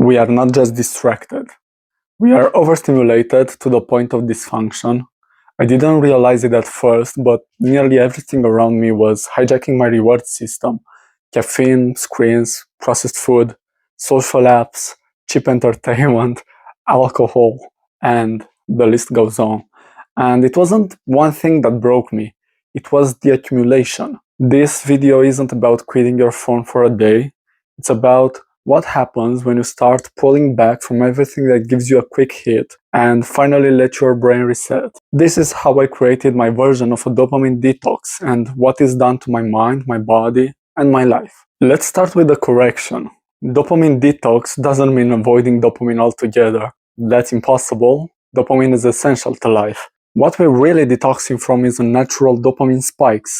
we are not just distracted. We are overstimulated to the point of dysfunction. I didn't realize it at first, but nearly everything around me was hijacking my reward system. Caffeine, screens, processed food, social apps, cheap entertainment, alcohol, and the list goes on. And it wasn't one thing that broke me, it was the accumulation. This video isn't about quitting your phone for a day, it's about what happens when you start pulling back from everything that gives you a quick hit and finally let your brain reset. This is how I created my version of a dopamine detox and what is done to my mind, my body, and my life. Let's start with the correction. Dopamine detox doesn't mean avoiding dopamine altogether. That's impossible. Dopamine is essential to life. What we're really detoxing from is unnatural dopamine spikes.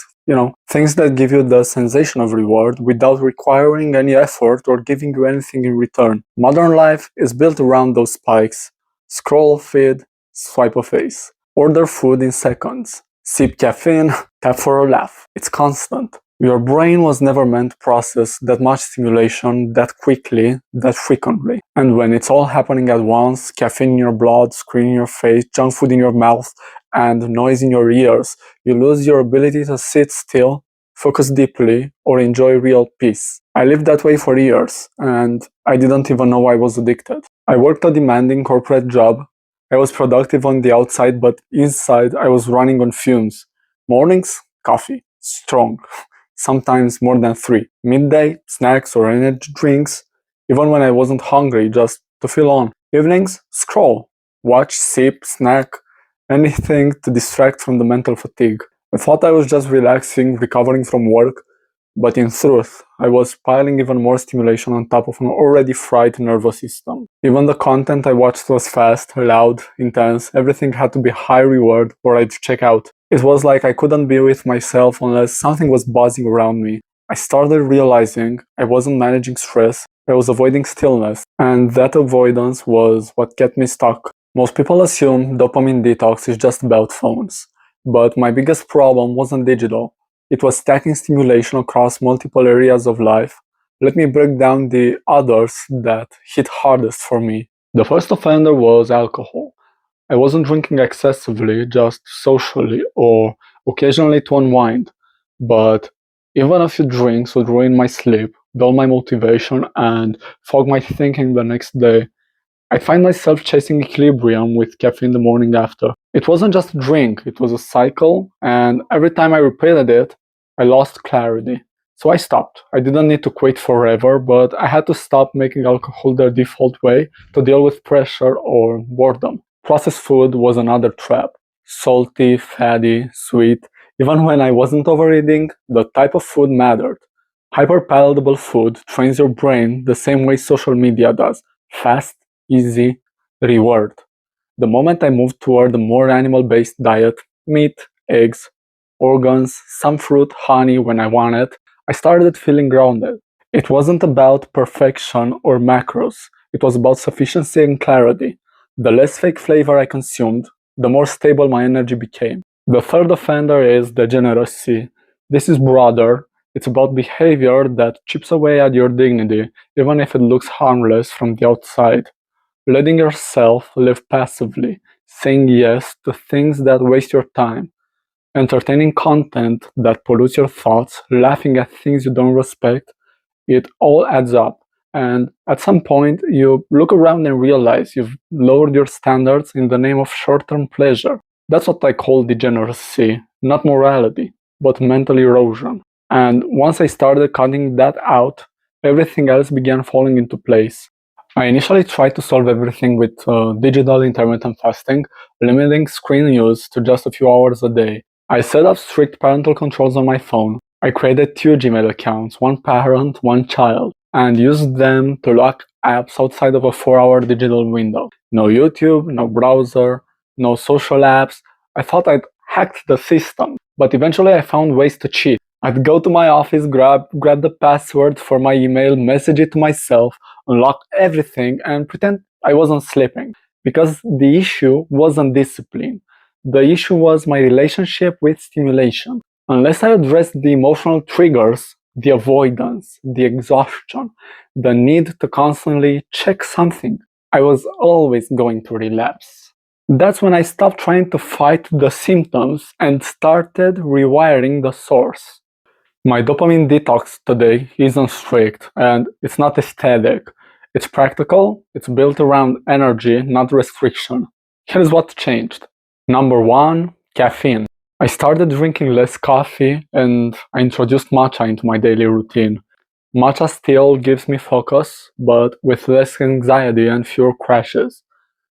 Things that give you the sensation of reward without requiring any effort or giving you anything in return. Modern life is built around those spikes. Scroll a feed, swipe a face. Order food in seconds. Sip caffeine, tap for a laugh. It's constant. Your brain was never meant to process that much stimulation that quickly, that frequently. And when it's all happening at once, caffeine in your blood, screen in your face, junk food in your mouth, and noise in your ears, you lose your ability to sit still, focus deeply, or enjoy real peace. I lived that way for years, and I didn't even know I was addicted. I worked a demanding corporate job. I was productive on the outside, but inside I was running on fumes. Mornings, coffee, strong. Sometimes more than 3. Midday, snacks or energy drinks, even when I wasn't hungry, just to feel on. Evenings, scroll, watch, sip, snack, anything to distract from the mental fatigue. I thought I was just relaxing, recovering from work, but in truth, I was piling even more stimulation on top of an already fried nervous system. Even the content I watched was fast, loud, intense, everything had to be high reward or I'd check out. It was like I couldn't be with myself unless something was buzzing around me. I started realizing I wasn't managing stress, I was avoiding stillness, and that avoidance was what kept me stuck. Most people assume dopamine detox is just about phones, but my biggest problem wasn't digital. It was stacking stimulation across multiple areas of life. Let me break down the others that hit hardest for me. The first offender was alcohol. I wasn't drinking excessively, just socially or occasionally to unwind. But even a few drinks would ruin my sleep, dull my motivation, and fog my thinking the next day. I find myself chasing equilibrium with caffeine the morning after. It wasn't just a drink, it was a cycle, and every time I repeated it, I lost clarity. So I stopped. I didn't need to quit forever, but I had to stop making alcohol the default way to deal with pressure or boredom. Processed food was another trap. Salty, fatty, sweet. Even when I wasn't overeating, the type of food mattered. Hyper-palatable food trains your brain the same way social media does. Fast, easy, reward. The moment I moved toward a more animal-based diet, meat, eggs, organs, some fruit, honey when I wanted, I started feeling grounded. It wasn't about perfection or macros, it was about sufficiency and clarity. The less fake flavor I consumed, the more stable my energy became. The third offender is degeneracy. This is broader. It's about behavior that chips away at your dignity, even if it looks harmless from the outside. Letting yourself live passively, saying yes to things that waste your time, entertaining content that pollutes your thoughts, laughing at things you don't respect, it all adds up. And at some point, you look around and realize you've lowered your standards in the name of short-term pleasure. That's what I call degeneracy, not morality, but mental erosion. And once I started cutting that out, everything else began falling into place. I initially tried to solve everything with digital intermittent fasting, limiting screen use to just a few hours a day. I set up strict parental controls on my phone. I created 2 Gmail accounts, one parent, one child, and used them to lock apps outside of a 4-hour digital window. No YouTube, no browser, no social apps. I thought I'd hacked the system, but eventually I found ways to cheat. I'd go to my office, grab the password for my email, message it to myself, unlock everything, and pretend I wasn't sleeping. Because the issue wasn't discipline. The issue was my relationship with stimulation. Unless I addressed the emotional triggers, the avoidance, the exhaustion, the need to constantly check something. I was always going to relapse. That's when I stopped trying to fight the symptoms and started rewiring the source. My dopamine detox today isn't strict and it's not aesthetic. It's practical, it's built around energy, not restriction. Here's what changed. Number one, caffeine. I started drinking less coffee and I introduced matcha into my daily routine. Matcha still gives me focus, but with less anxiety and fewer crashes.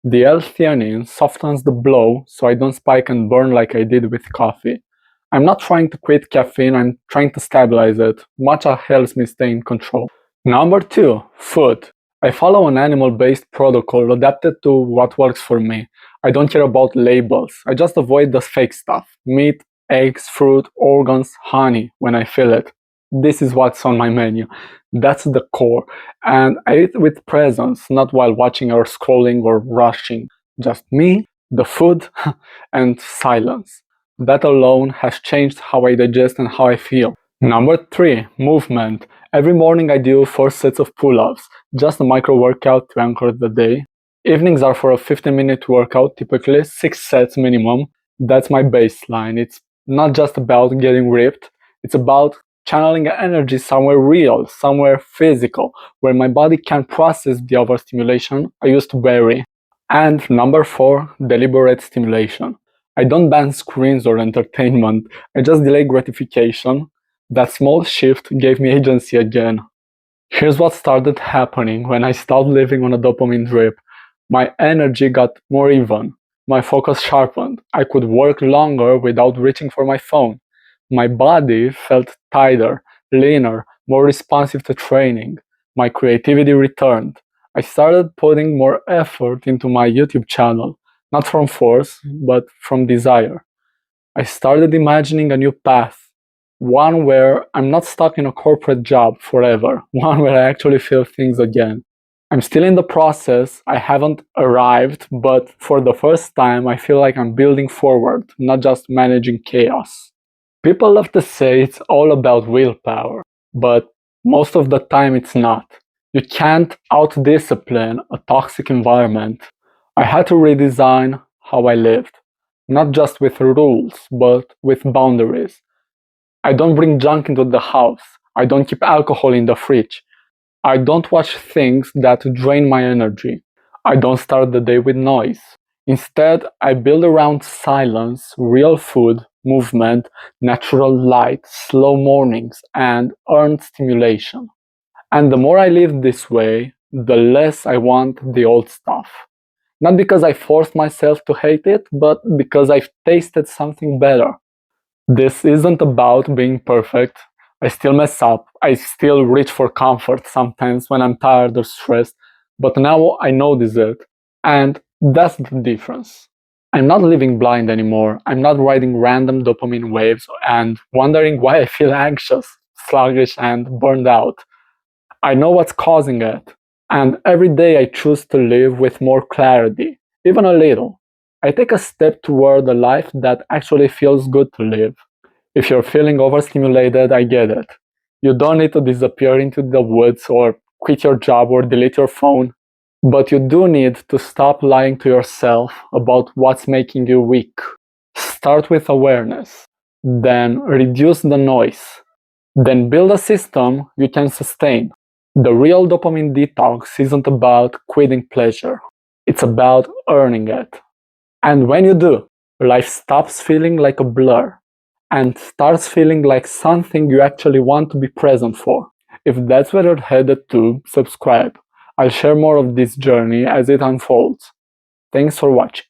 The L-theanine softens the blow so I don't spike and burn like I did with coffee. I'm not trying to quit caffeine, I'm trying to stabilize it. Matcha helps me stay in control. Number two, food. I follow an animal-based protocol adapted to what works for me. I don't care about labels. I just avoid the fake stuff. Meat, eggs, fruit, organs, honey when I feel it. This is what's on my menu. That's the core. And I eat with presence, not while watching or scrolling or rushing. Just me, the food, and silence. That alone has changed how I digest and how I feel. Number three, movement. Every morning I do 4 sets of pull-ups, just a micro workout to anchor the day. Evenings are for a 15-minute workout, typically 6 sets minimum. That's my baseline. It's not just about getting ripped, it's about channeling energy somewhere real, somewhere physical, where my body can process the overstimulation I used to bury. And number four, deliberate stimulation. I don't ban screens or entertainment, I just delay gratification. That small shift gave me agency again. Here's what started happening when I stopped living on a dopamine drip. My energy got more even. My focus sharpened. I could work longer without reaching for my phone. My body felt tighter, leaner, more responsive to training. My creativity returned. I started putting more effort into my YouTube channel, not from force, but from desire. I started imagining a new path, one where I'm not stuck in a corporate job forever, one where I actually feel things again. I'm still in the process, I haven't arrived, but for the first time, I feel like I'm building forward, not just managing chaos. People love to say it's all about willpower, but most of the time it's not. You can't out-discipline a toxic environment. I had to redesign how I lived, not just with rules, but with boundaries. I don't bring junk into the house. I don't keep alcohol in the fridge. I don't watch things that drain my energy. I don't start the day with noise. Instead, I build around silence, real food, movement, natural light, slow mornings, and earned stimulation. And the more I live this way, the less I want the old stuff. Not because I forced myself to hate it, but because I've tasted something better. This isn't about being perfect. I still mess up. I still reach for comfort sometimes when I'm tired or stressed. But now I notice it. And that's the difference. I'm not living blind anymore. I'm not riding random dopamine waves and wondering why I feel anxious, sluggish, and burned out. I know what's causing it. And every day I choose to live with more clarity, even a little. I take a step toward a life that actually feels good to live. If you're feeling overstimulated, I get it. You don't need to disappear into the woods or quit your job or delete your phone. But you do need to stop lying to yourself about what's making you weak. Start with awareness, then reduce the noise, then build a system you can sustain. The real dopamine detox isn't about quitting pleasure, it's about earning it. And when you do, life stops feeling like a blur and starts feeling like something you actually want to be present for. If that's where you're headed to, subscribe. I'll share more of this journey as it unfolds. Thanks for watching.